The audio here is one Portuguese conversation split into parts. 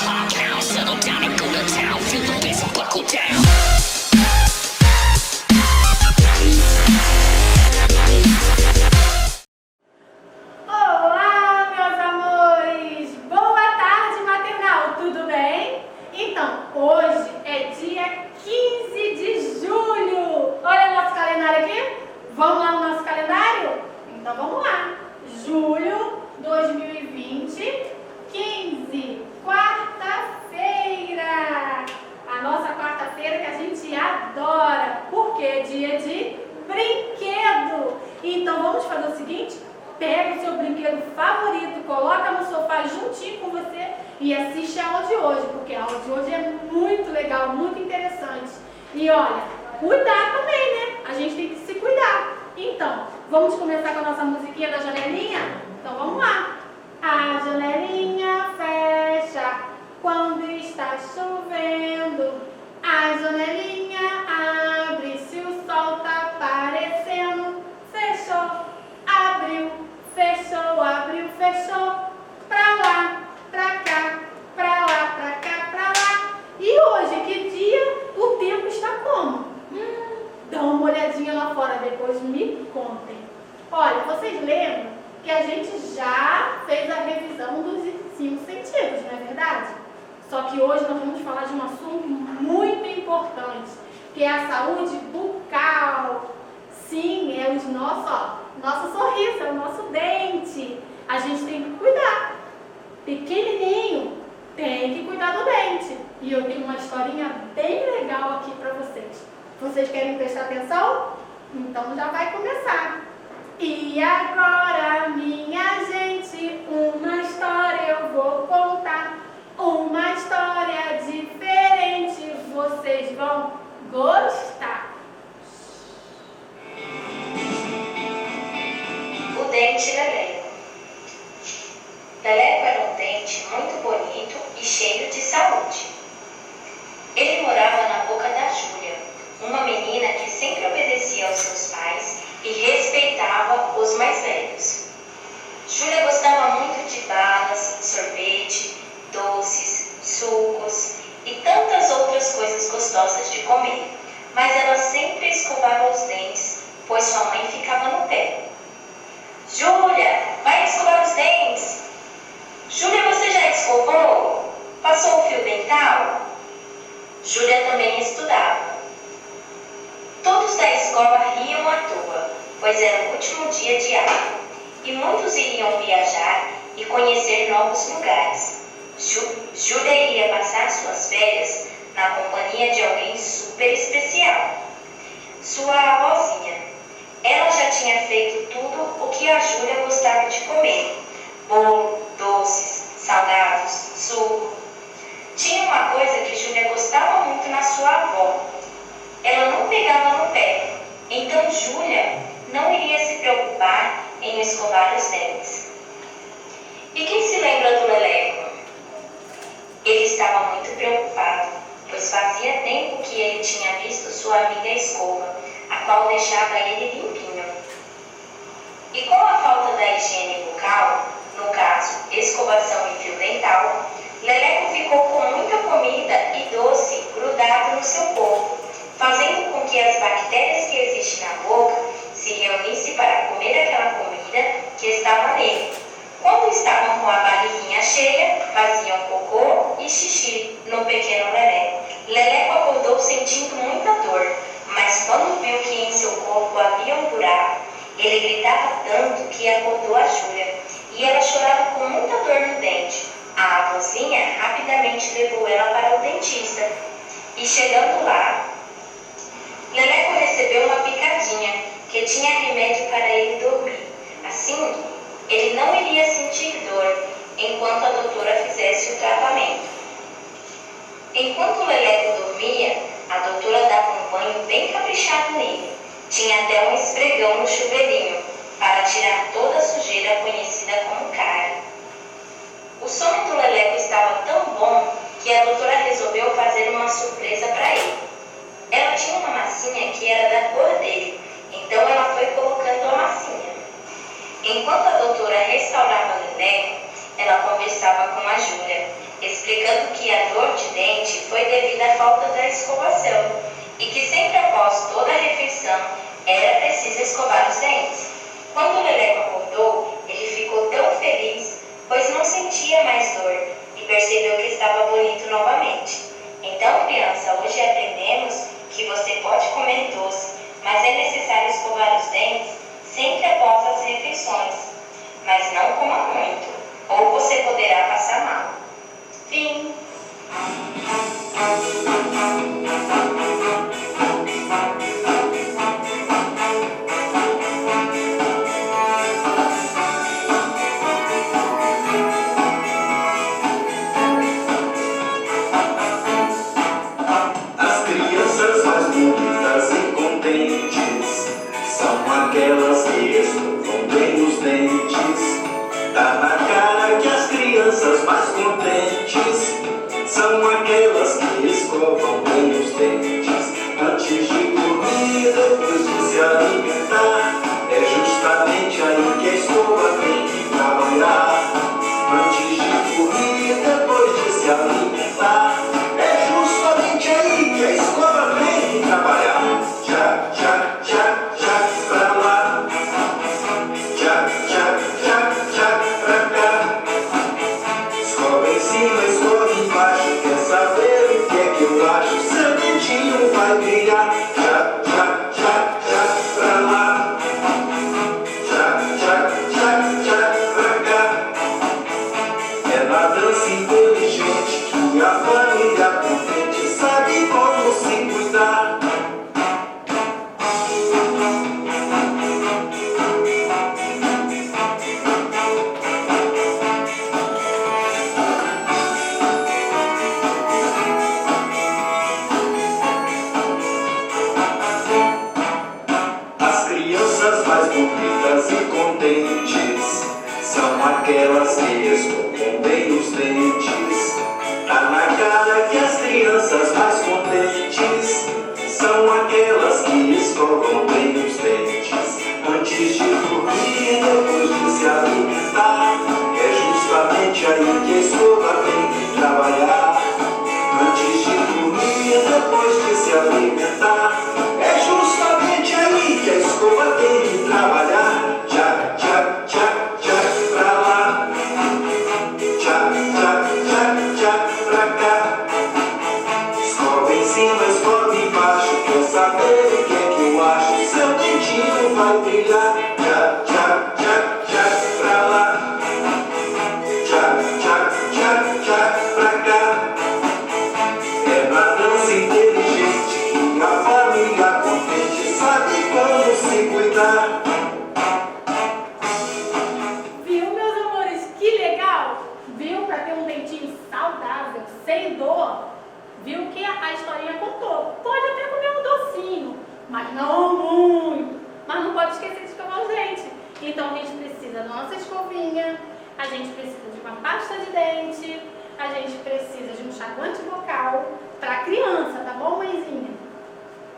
Olá, meus amores! Boa tarde, Maternal! Tudo bem? Então, hoje é dia 15 de julho! Olha o nosso calendário aqui? Vamos lá no nosso calendário? Então, vamos lá! Julho 2020, 15, quarta-feira! A nossa quarta-feira que a gente adora, porque é dia de brinquedo! Então, vamos fazer o seguinte? Pega o seu brinquedo favorito, coloca no sofá juntinho com você e assiste a aula de hoje, porque a aula de hoje é muito legal, muito interessante. E olha, cuidar também, né? A gente tem que se cuidar. Então, vamos começar com a nossa musiquinha da janelinha? Então vamos lá. A janelinha fecha quando está chovendo. A janelinha abre se o sol tá aparecendo. Fechou, abriu, fechou, abriu, fechou. Pra lá, pra cá, pra lá, pra cá, pra lá. E hoje, que dia? O tempo está como? Dá uma olhadinha lá fora, depois me contem. Olha, vocês lembram que a gente já fez a revisão dos 5 sentidos, não é verdade? Só que hoje nós vamos falar de um assunto muito importante, que é a saúde bucal. Sim, é o nosso sorriso, é o nosso dente. A gente tem que cuidar. Pequenininho, tem que cuidar do dente. E eu tenho uma historinha bem legal aqui para vocês. Vocês querem prestar atenção? Então já vai começar. E agora, minha gente, uma história eu vou contar. Uma história diferente, vocês vão gostar. O dente Leleco. Leleco era um dente muito bonito e cheio de saúde. Ele morava na boca da Júlia, uma menina que sempre obedecia aos seus pais e respeitava os mais velhos. Júlia gostava muito de balas, sorvete, doces, sucos e tantas outras coisas gostosas de comer, mas ela sempre escovava os dentes, pois sua mãe ficava no pé. Júlia, vai escovar os dentes! Júlia, você já escovou? Passou o fio dental? Júlia também estudava. Todos da escola riam à toa, pois era o último dia de aula, e muitos iriam viajar e conhecer novos lugares. Júlia iria passar suas férias na companhia de alguém super especial, sua avózinha. Ela já tinha feito tudo o que a Júlia gostava de comer: bolo, doces, salgados, suco. Tinha uma coisa que Júlia gostava muito na sua avó: ela não pegava no pé, então Júlia não iria se preocupar em escovar os dentes. E quem se lembra do Leleco? Ele estava muito preocupado, pois fazia tempo que ele tinha visto sua amiga escova, a qual deixava ele limpinho. E com a falta da higiene bucal, no caso, escovação e fio dental, Leleco ficou com muita comida e doce grudado no seu corpo, fazendo com que as bactérias que existem na boca se reunissem para comer aquela comida que estava nele. Quando estavam com a barriguinha cheia, faziam cocô e xixi no pequeno Leleco. Leleco acordou sentindo muita dor, mas quando viu que em seu corpo havia um buraco, ele gritava tanto que acordou a Júlia, e ela chorava com muita dor no dente. A avózinha rapidamente levou ela para o dentista, e chegando lá, Leleco recebeu uma picadinha que tinha remédio para ele dormir. Assim, ele não iria sentir dor enquanto a doutora fizesse o tratamento. Enquanto Leleco dormia, a doutora dava um banho bem caprichado nele. Tinha até um esfregão no chuveirinho para tirar toda a sujeira conhecida como cárie. O sono do Leleco estava tão bom que a doutora resolveu fazer uma surpresa para ele. Ela tinha uma massinha que era da cor dele, então ela foi colocando a massinha. Enquanto a doutora restaurava Leleco, ela conversava com a Júlia, explicando explicando que a dor de dente foi devido à falta da escovação e que sempre após toda a refeição era preciso escovar os dentes. Quando o Leleco acordou, ele ficou tão feliz, pois não sentia mais dor e percebeu que estava bonito novamente. Então, criança, hoje aprendemos que você pode comer doce, mas é necessário escovar os dentes sempre após as refeições. Mas não coma muito, ou você poderá passar mal. Fim. As crianças mais bonitas e contentes são aquelas que escovam bem os dentes. Tá na cara que as crianças mais contentes são aquelas que escovam bem os dentes. Antes de dormir, depois de se alimentar, é justamente aí que a escova tem que trabalhar. Antes de dormir, depois de se alimentar, é justamente aí que a escova tem que trabalhar. Tchá, tchá, tchá, tchá, pra lá. Tchá, tchá, tchá, tchá, pra cá. Escova em cima, escova embaixo. Quer saber o que é que eu acho? Seu dentinho vai brilhar. Tchá, tchá, tchá, tchá, pra lá. Tchá, tchá, tchá, tchá, pra cá. É na dança inteligente que a família contente sabe como se cuidar. As crianças mais bonitas e contentes são aquelas que escovam bem os dentes. Tá na cara que as crianças mais contentes são aquelas que escovam bem os dentes. Antes de dormir, depois de se alimentar, é justamente aí que a escova tem que trabalhar. Antes de dormir, depois de se alimentar, é justamente aí que a escova tem que trabalhar. Tchá, tchá, tchá, tchá, pra lá. Tchá, tchá, tchá, tchá, pra cá. Escova em cima, escova embaixo. Quer saber o que é que eu acho? Seu dentinho vai brilhar. Tchá, tchá, tchá, tchá, pra lá. Tchá, tchá, tchá, tchá, pra cá. É na dança inteligente que a família contente sabe como se cuidar. Viu, meus amores? Que legal! Viu? Para ter um dentinho saudável, sem dor. Viu que a historinha contou. Pode até comer um docinho, mas não muito. Mas não pode esquecer de escovar os dentes. Então a gente precisa da nossa escovinha, a gente precisa de uma pasta de dente, a gente precisa de um enxaguante bucal para criança, tá bom, mãezinha?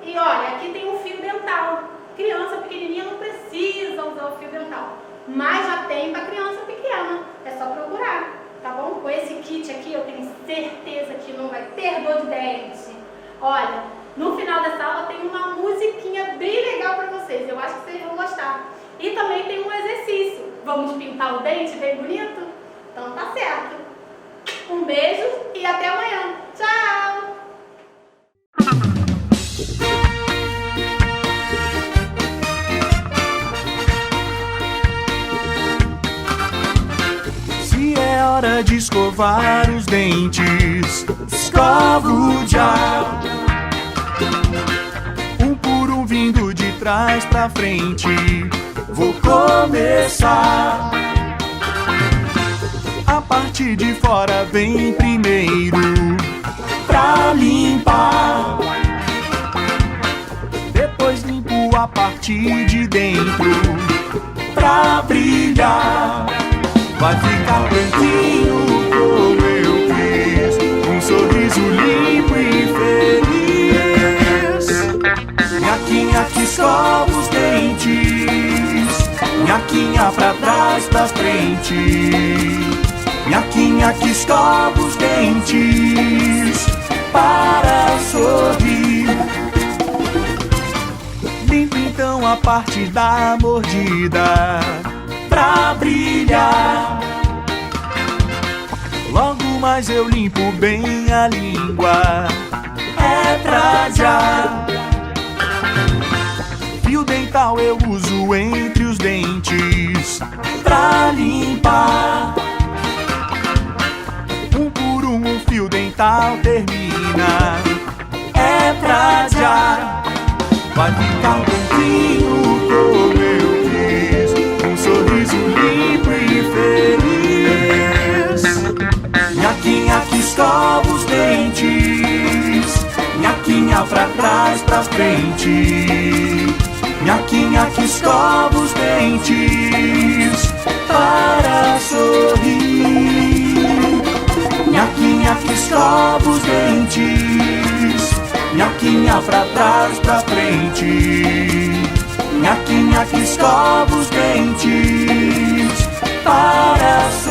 E olha, aqui tem um fio dental. Criança pequenininha não precisa usar o fio dental, mas já tem para criança pequena. É só procurar, tá bom? Com esse kit aqui eu tenho certeza que não vai ter dor de dente. Olha, no final dessa aula tem uma musiquinha bem legal para vocês. Eu acho que vocês vão gostar. E também tem um exercício. Vamos pintar o dente bem bonito? Então tá certo. Um beijo e até amanhã. Tchau! Se é hora de escovar os dentes, escovo já. Um por um vindo de trás pra frente, vou começar. A parte de fora vem primeiro pra limpar. Depois limpo a parte de dentro pra brilhar. Vai ficar branquinho como eu fiz, um sorriso limpo e feliz. Nhaquinha que escova os dentes, nhaquinha pra trás, pra frente, nhaquinha Nhaquinha que escova os dentes para sorrir. Limpa então a parte da mordida pra brilhar. Logo mais eu limpo bem a língua, é pra já. Fio dental eu uso entre os dentes pra limpar. Um por um o fio dental termina, é pra já. Vai ficar bonzinho como eu quis, um sorriso limpo e feliz. Nhaquinha que escova os dentes, nhaquinha pra trás, pra frente. Nhaquinha que escova os dentes para sorrir. Nhaquinha que escova os dentes, nhaquinha pra trás, pra frente. Nhaquinha que escova os dentes para sorrir.